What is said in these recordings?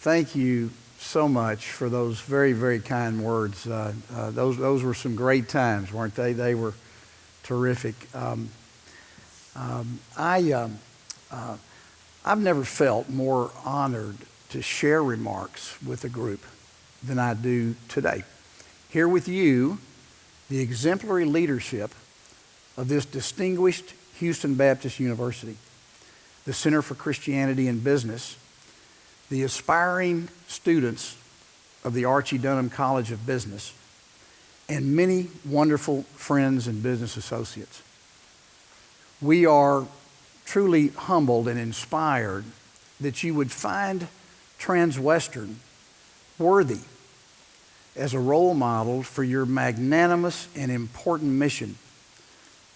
Thank you so much for those very, very kind words. Those were some great times, weren't they? They were terrific. I've never felt more honored to share remarks with a group than I do today. Here with you, the exemplary leadership of this distinguished Houston Baptist University, the Center for Christianity and Business, the aspiring students of the Archie Dunham College of Business, and many wonderful friends and business associates. We are truly humbled and inspired that you would find Transwestern worthy as a role model for your magnanimous and important mission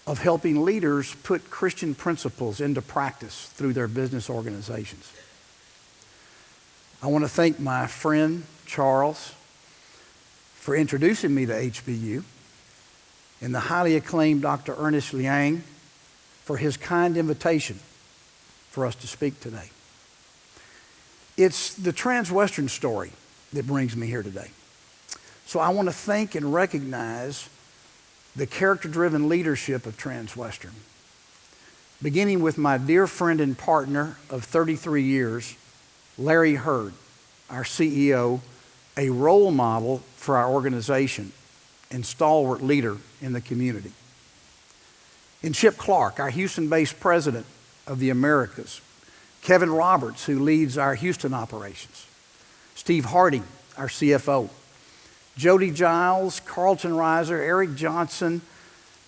of helping leaders put Christian principles into practice through their business organizations. I want to thank my friend Charles for introducing me to HBU, and the highly acclaimed Dr. Ernest Liang for his kind invitation for us to speak today. It's the Transwestern story that brings me here today. So I want to thank and recognize the character-driven leadership of Transwestern, beginning with my dear friend and partner of 33 years, Larry Hurd, our CEO, a role model for our organization and stalwart leader in the community. And Chip Clark, our Houston-based president of the Americas, Kevin Roberts, who leads our Houston operations, Steve Harding, our CFO, Jody Giles, Carlton Reiser, Eric Johnson,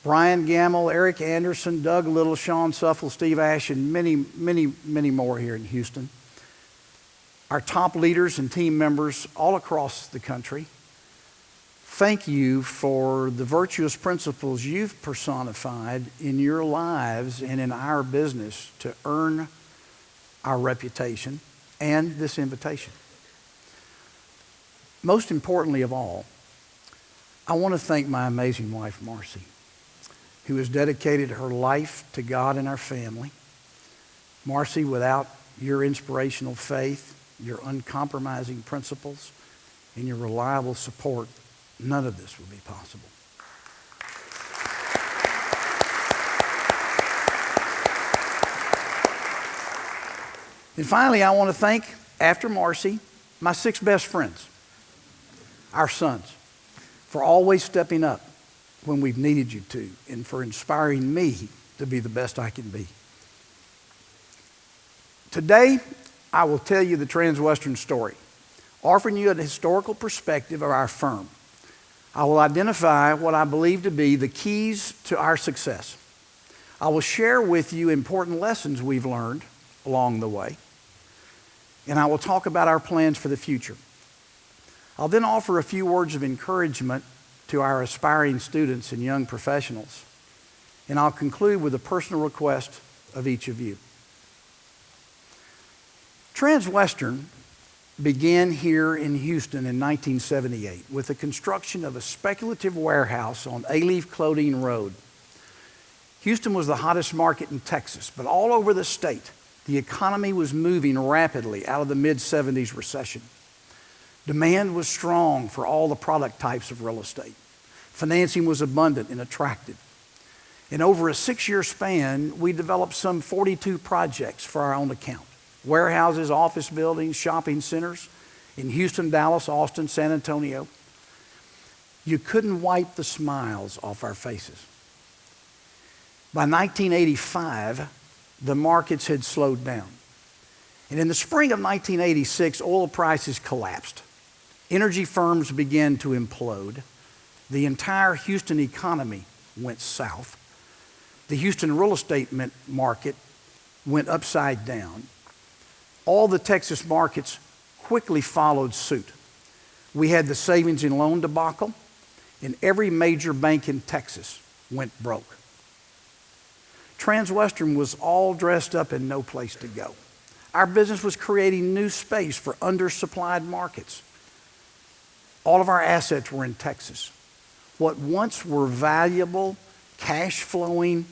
Brian Gamble, Eric Anderson, Doug Little, Sean Suffel, Steve Ash, and many, many, many more here in Houston. Our top leaders and team members all across the country, thank you for the virtuous principles you've personified in your lives and in our business to earn our reputation and this invitation. Most importantly of all, I want to thank my amazing wife, Marcy, who has dedicated her life to God and our family. Marcy, without your inspirational faith, your uncompromising principles, and your reliable support, none of this would be possible. And finally, I want to thank, after Marcy, my 6 best friends, our sons, for always stepping up when we've needed you to, and for inspiring me to be the best I can be. Today, I will tell you the Transwestern story, offering you a historical perspective of our firm. I will identify what I believe to be the keys to our success. I will share with you important lessons we've learned along the way, and I will talk about our plans for the future. I'll then offer a few words of encouragement to our aspiring students and young professionals, and I'll conclude with a personal request of each of you. Transwestern began here in Houston in 1978 with the construction of a speculative warehouse on Alief Clothing Road. Houston was the hottest market in Texas, but all over the state, the economy was moving rapidly out of the mid-'70s recession. Demand was strong for all the product types of real estate. Financing was abundant and attractive. In over a 6-year span, we developed some 42 projects for our own account. Warehouses, office buildings, shopping centers in Houston, Dallas, Austin, San Antonio. You couldn't wipe the smiles off our faces. By 1985, the markets had slowed down. And in the spring of 1986, oil prices collapsed. Energy firms began to implode. The entire Houston economy went south. The Houston real estate market went upside down. All the Texas markets quickly followed suit. We had the savings and loan debacle, and every major bank in Texas went broke. Transwestern was all dressed up and no place to go. Our business was creating new space for undersupplied markets. All of our assets were in Texas. What once were valuable, cash-flowing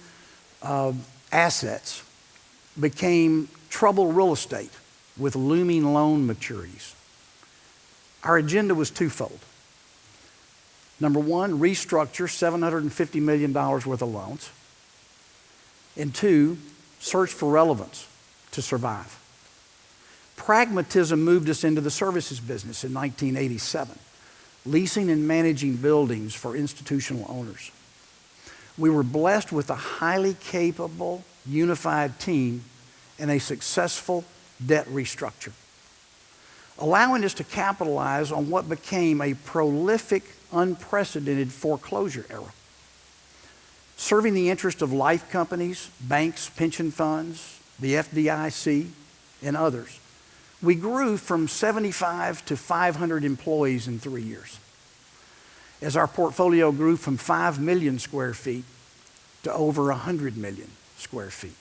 assets became troubled real estate with looming loan maturities. Our agenda was twofold. Number one, restructure $750 million worth of loans. And two, search for relevance to survive. Pragmatism moved us into the services business in 1987, leasing and managing buildings for institutional owners. We were blessed with a highly capable, unified team and a successful debt restructure, allowing us to capitalize on what became a prolific, unprecedented foreclosure era. Serving the interest of life companies, banks, pension funds, the FDIC, and others, we grew from 75 to 500 employees in 3 years. As our portfolio grew from 5 million square feet to over 100 million square feet.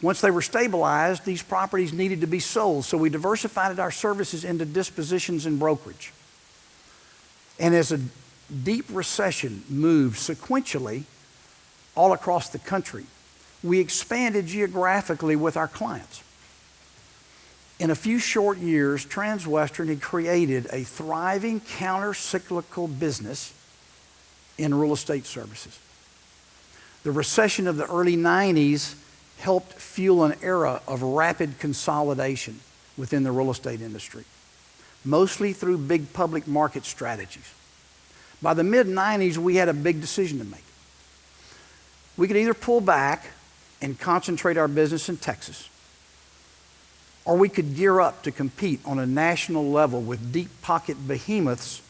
Once they were stabilized, these properties needed to be sold, so we diversified our services into dispositions and brokerage. And as a deep recession moved sequentially all across the country, we expanded geographically with our clients. In a few short years, Transwestern had created a thriving counter-cyclical business in real estate services. The recession of the early 90s helped fuel an era of rapid consolidation within the real estate industry, mostly through big public market strategies. By the mid-90s, we had a big decision to make. We could either pull back and concentrate our business in Texas, or we could gear up to compete on a national level with deep pocket behemoths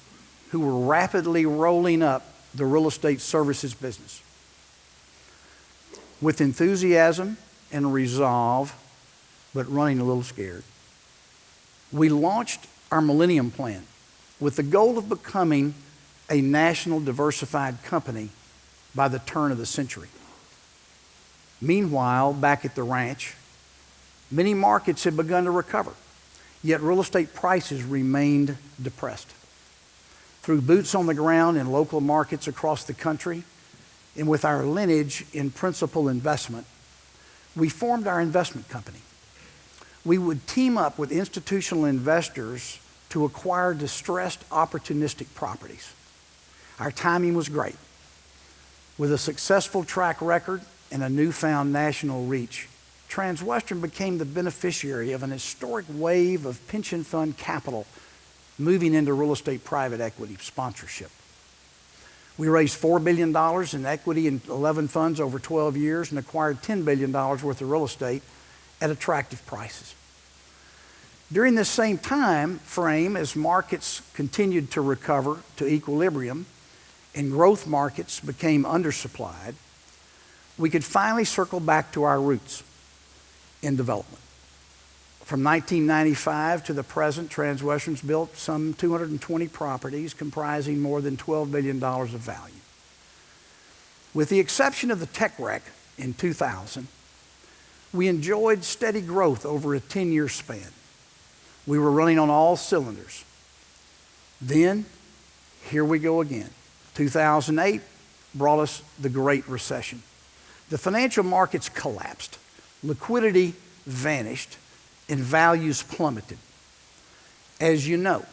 who were rapidly rolling up the real estate services business. With enthusiasm and resolve, but running a little scared, we launched our Millennium Plan with the goal of becoming a national diversified company by the turn of the century. Meanwhile, back at the ranch, many markets had begun to recover, yet real estate prices remained depressed. Through boots on the ground in local markets across the country, and with our lineage in principal investment, we formed our investment company. We would team up with institutional investors to acquire distressed, opportunistic properties. Our timing was great. With a successful track record and a newfound national reach, Transwestern became the beneficiary of an historic wave of pension fund capital moving into real estate private equity sponsorship. We raised $4 billion in equity in 11 funds over 12 years and acquired $10 billion worth of real estate at attractive prices. During this same time frame, as markets continued to recover to equilibrium and growth markets became undersupplied, we could finally circle back to our roots in development. From 1995 to the present, Transwestern's built some 220 properties comprising more than $12 billion of value. With the exception of the tech wreck in 2000, we enjoyed steady growth over a 10-year span. We were running on all cylinders. Then, here we go again. 2008 brought us the Great Recession. The financial markets collapsed. Liquidity vanished and values plummeted. As you know,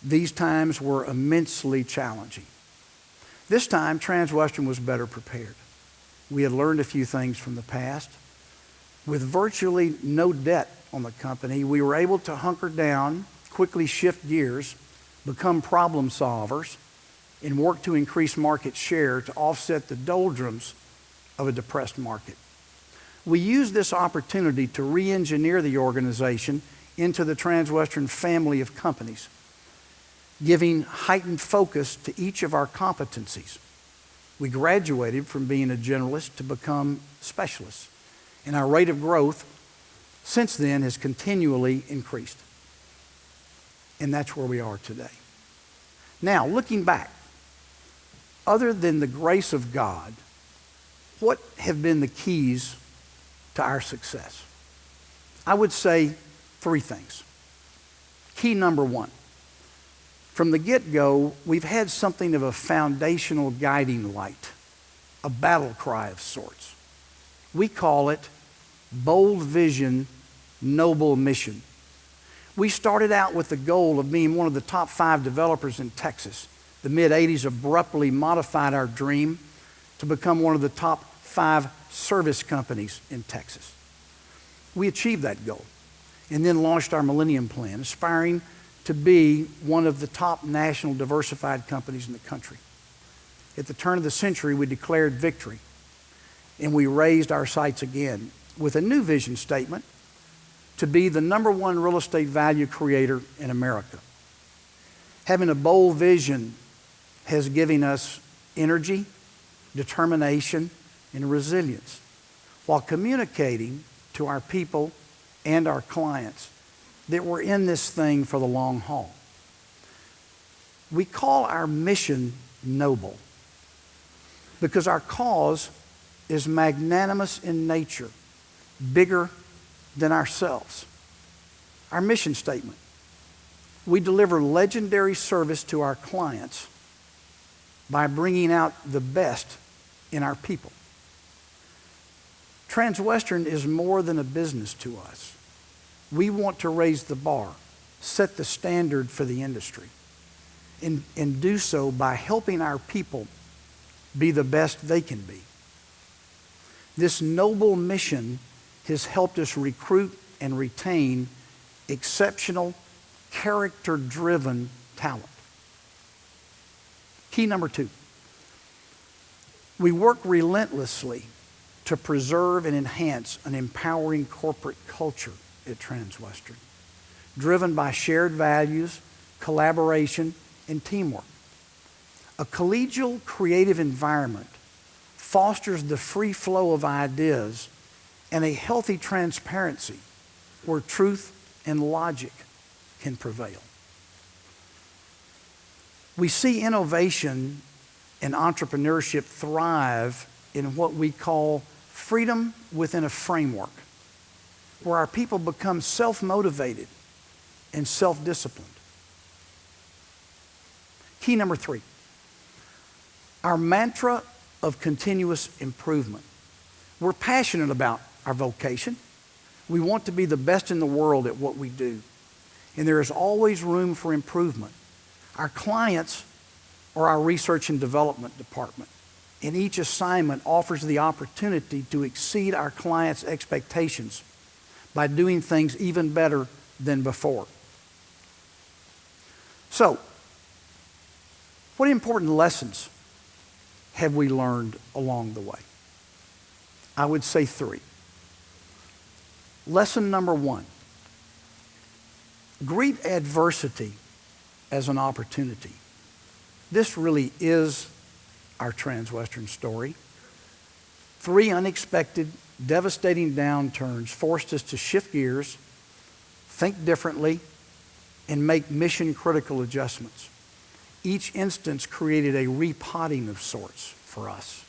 these times were immensely challenging. This time, Transwestern was better prepared. We had learned a few things from the past. With virtually no debt on the company, we were able to hunker down, quickly shift gears, become problem solvers, and work to increase market share to offset the doldrums of a depressed market. We used this opportunity to re-engineer the organization into the Transwestern family of companies, giving heightened focus to each of our competencies. We graduated from being a generalist to become specialists, and our rate of growth since then has continually increased. And that's where we are today. Now, looking back, other than the grace of God, what have been the keys to our success? I would say 3 things. Key number 1, from the get-go, we've had something of a foundational guiding light, a battle cry of sorts. We call it bold vision, noble mission. We started out with the goal of being one of the top 5 developers in Texas. The mid-'80s abruptly modified our dream to become one of the top 5 service companies in Texas. We achieved that goal and then launched our Millennium Plan, aspiring to be one of the top national diversified companies in the country. At the turn of the century, we declared victory, and we raised our sights again with a new vision statement to be the #1 real estate value creator in America. Having a bold vision has given us energy, determination, and resilience, while communicating to our people and our clients that we're in this thing for the long haul. We call our mission noble because our cause is magnanimous in nature, bigger than ourselves. Our mission statement: we deliver legendary service to our clients by bringing out the best in our people. Transwestern is more than a business to us. We want to raise the bar, set the standard for the industry, and do so by helping our people be the best they can be. This noble mission has helped us recruit and retain exceptional, character-driven talent. Key number 2, we work relentlessly to preserve and enhance an empowering corporate culture at Transwestern, driven by shared values, collaboration, and teamwork. A collegial, creative environment fosters the free flow of ideas and a healthy transparency where truth and logic can prevail. We see innovation and entrepreneurship thrive in what we call freedom within a framework, where our people become self-motivated and self-disciplined. Key number 3, our mantra of continuous improvement. We're passionate about our vocation. We want to be the best in the world at what we do, and there is always room for improvement. Our clients are our research and development department, and each assignment offers the opportunity to exceed our clients' expectations by doing things even better than before. So, what important lessons have we learned along the way? I would say 3. Lesson number 1, greet adversity as an opportunity. This really is our Transwestern story. 3 unexpected, devastating downturns forced us to shift gears, think differently, and make mission-critical adjustments. Each instance created a repotting of sorts for us,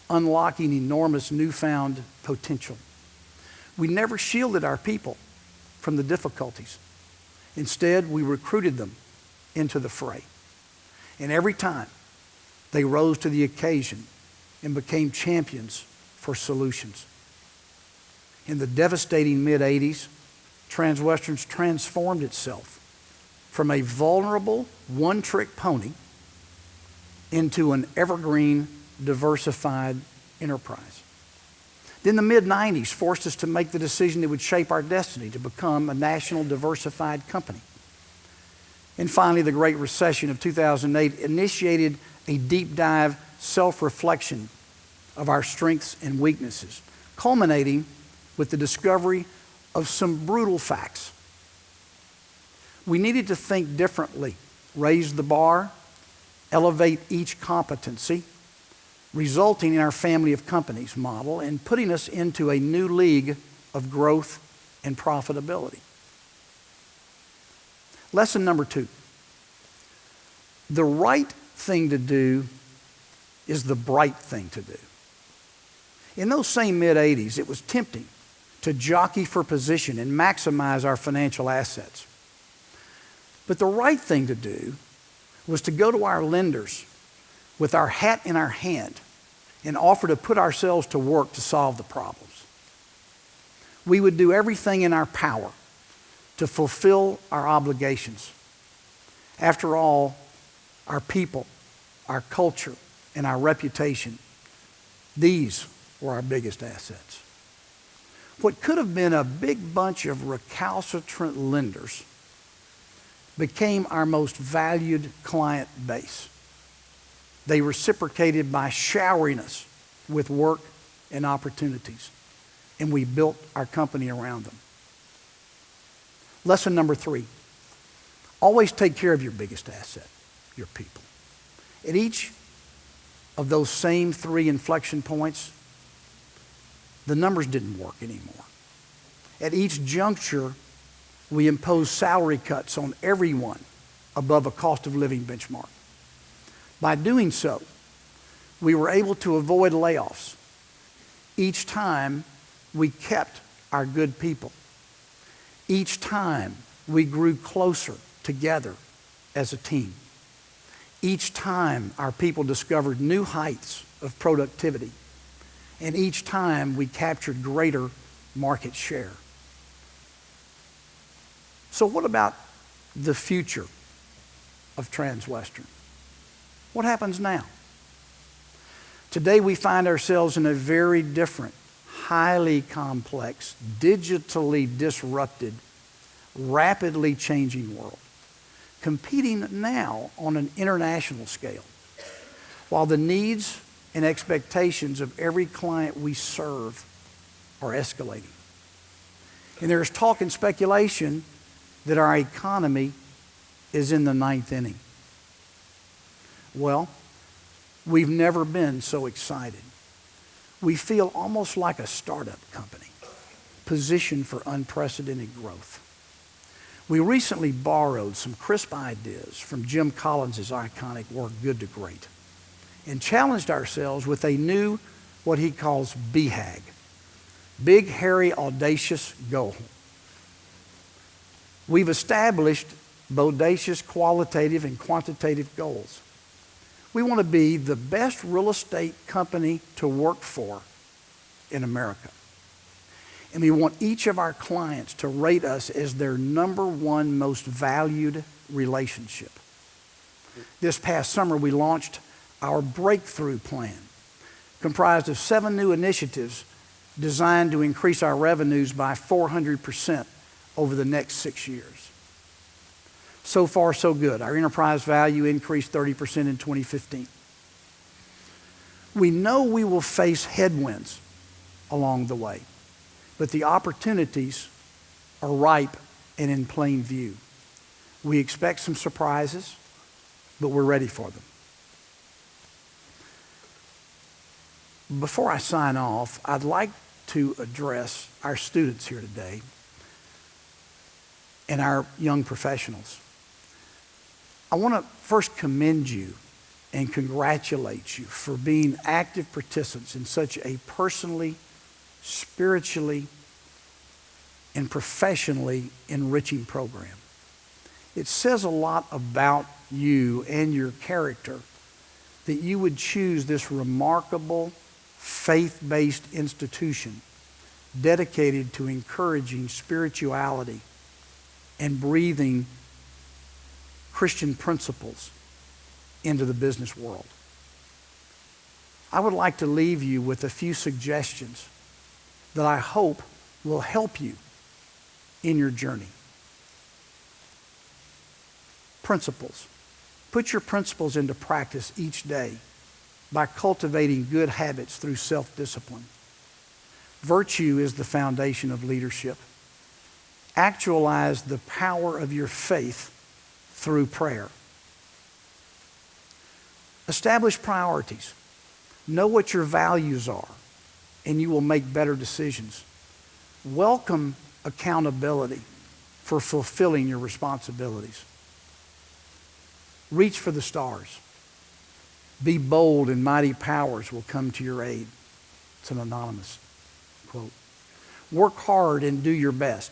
unlocking enormous newfound potential. We never shielded our people from the difficulties. Instead, we recruited them into the fray. And every time, they rose to the occasion and became champions for solutions. In the devastating mid-'80s, Transwestern's transformed itself from a vulnerable one-trick pony into an evergreen, diversified enterprise. Then the mid-'90s forced us to make the decision that would shape our destiny, to become a national diversified company. And finally, the Great Recession of 2008 initiated a deep dive self-reflection of our strengths and weaknesses, culminating with the discovery of some brutal facts. We needed to think differently, raise the bar, elevate each competency, resulting in our family of companies model and putting us into a new league of growth and profitability. Lesson number 2, the right thing to do is the bright thing to do. In those same mid-'80s, it was tempting to jockey for position and maximize our financial assets. But the right thing to do was to go to our lenders with our hat in our hand and offer to put ourselves to work to solve the problems. We would do everything in our power to fulfill our obligations. After all, our people, our culture, and our reputation, these were our biggest assets. What could have been a big bunch of recalcitrant lenders became our most valued client base. They reciprocated by showering us with work and opportunities, and we built our company around them. Lesson number 3, always take care of your biggest asset, your people. At each of those same 3 inflection points, the numbers didn't work anymore. At each juncture, we imposed salary cuts on everyone above a cost of living benchmark. By doing so, we were able to avoid layoffs. Each time, we kept our good people. Each time, we grew closer together as a team. Each time, our people discovered new heights of productivity. And each time, we captured greater market share. So what about the future of Transwestern? What happens now? Today, we find ourselves in a very different, highly complex, digitally disrupted, rapidly changing world, competing now on an international scale, while the needs and expectations of every client we serve are escalating. And there's talk and speculation that our economy is in the 9th inning. Well, we've never been so excited. We feel almost like a startup company, positioned for unprecedented growth. We recently borrowed some crisp ideas from Jim Collins' iconic work, Good to Great, and challenged ourselves with a new, what he calls BHAG, Big, Hairy, Audacious Goal. We've established bodacious qualitative and quantitative goals. We want to be the best real estate company to work for in America. And we want each of our clients to rate us as their number 1 most valued relationship. This past summer, we launched our Breakthrough Plan, comprised of 7 new initiatives designed to increase our revenues by 400% over the next 6 years. So far, so good. Our enterprise value increased 30% in 2015. We know we will face headwinds along the way, but the opportunities are ripe and in plain view. We expect some surprises, but we're ready for them. Before I sign off, I'd like to address our students here today and our young professionals. I want to first commend you and congratulate you for being active participants in such a personally, spiritually, and professionally enriching program. It says a lot about you and your character that you would choose this remarkable faith-based institution dedicated to encouraging spirituality and breathing Christian principles into the business world. I would like to leave you with a few suggestions that I hope will help you in your journey. Principles. Put your principles into practice each day by cultivating good habits through self-discipline. Virtue is the foundation of leadership. Actualize the power of your faith through prayer. Establish priorities. Know what your values are, and you will make better decisions. Welcome accountability for fulfilling your responsibilities. Reach for the stars. Be bold and mighty powers will come to your aid. It's an anonymous quote. Work hard and do your best.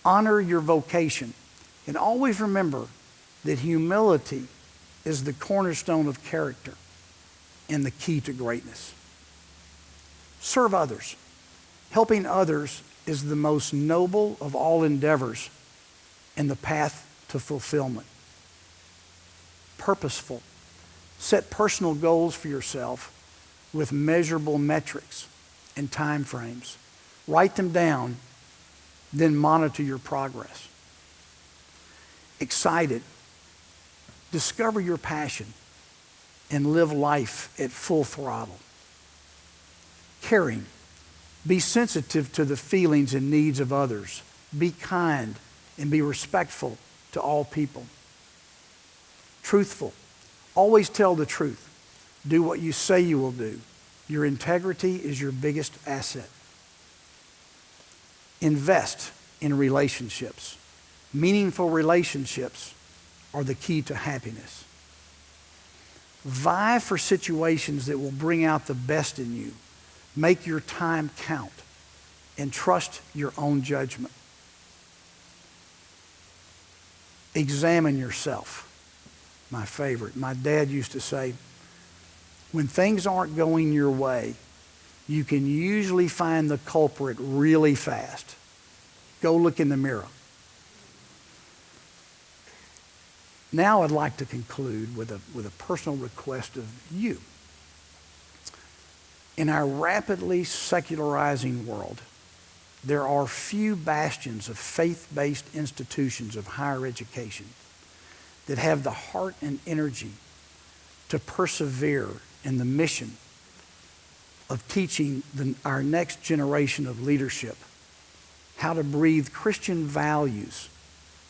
Honor your vocation. And always remember that humility is the cornerstone of character and the key to greatness. Serve others. Helping others is the most noble of all endeavors and the path to fulfillment. Purposeful. Set personal goals for yourself with measurable metrics and time frames. Write them down, then monitor your progress. Excited. Discover your passion and live life at full throttle. Caring. Be sensitive to the feelings and needs of others. Be kind and be respectful to all people. Truthful. Always tell the truth. Do what you say you will do. Your integrity is your biggest asset. Invest in relationships. Meaningful relationships are the key to happiness. Vie for situations that will bring out the best in you. Make your time count and trust your own judgment. Examine yourself. My favorite. My dad used to say, when things aren't going your way, you can usually find the culprit really fast. Go look in the mirror. Now I'd like to conclude with a personal request of you. In our rapidly secularizing world, there are few bastions of faith-based institutions of higher education that have the heart and energy to persevere in the mission of teaching our next generation of leadership how to breathe Christian values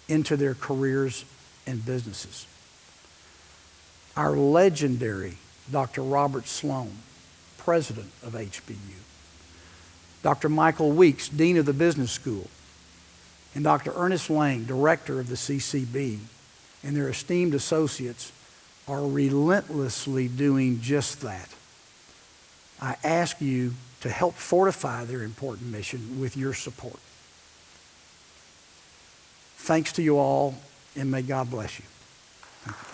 into their careers and businesses. Our legendary Dr. Robert Sloan, president of HBU, Dr. Michael Weeks, dean of the business school, and Dr. Ernest Lang, director of the CCB, and their esteemed associates are relentlessly doing just that. I ask you to help fortify their important mission with your support. Thanks to you all, and may God bless you. Thank you.